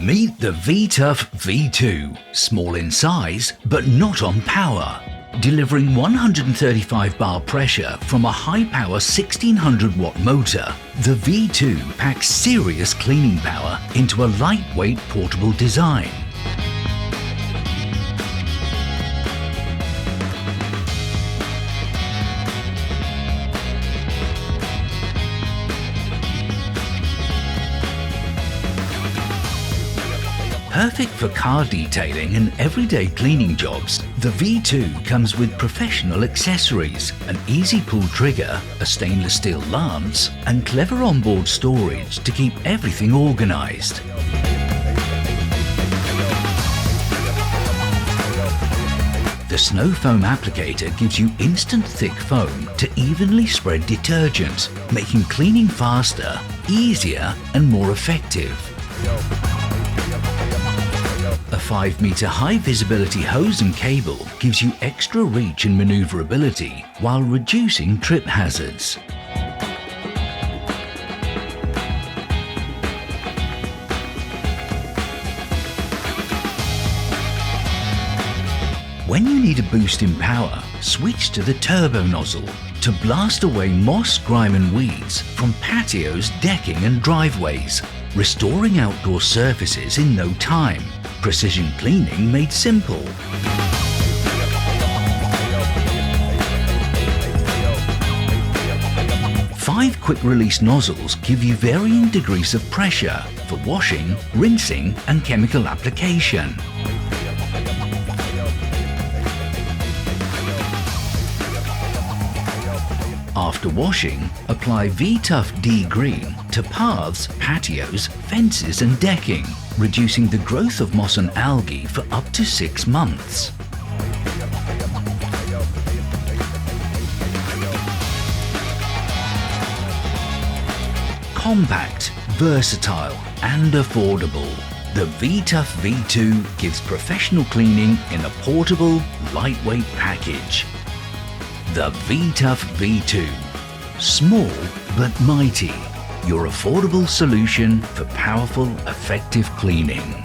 Meet the V-TUF V2, small in size but not on power. Delivering 135 bar pressure from a high-power 1600 watt motor, the V2 packs serious cleaning power into a lightweight portable design. Perfect for car detailing and everyday cleaning jobs, the V2 comes with professional accessories, an easy pull trigger, a stainless steel lance, and clever onboard storage to keep everything organized. The snow foam applicator gives you instant thick foam to evenly spread detergent, making cleaning faster, easier, and more effective. A 5-meter high visibility hose and cable gives you extra reach and maneuverability while reducing trip hazards. When you need a boost in power, switch to the turbo nozzle to blast away moss, grime and weeds from patios, decking and driveways, restoring outdoor surfaces in no time. Precision cleaning made simple. 5 quick-release nozzles give you varying degrees of pressure for washing, rinsing and chemical application. After washing, apply V-TUF D Green to paths, patios, fences and decking, reducing the growth of moss and algae for up to 6 months. Compact, versatile and affordable, the V-TUF V2 gives professional cleaning in a portable, lightweight package. The V-TUF V2. Small but mighty. Your affordable solution for powerful, effective cleaning.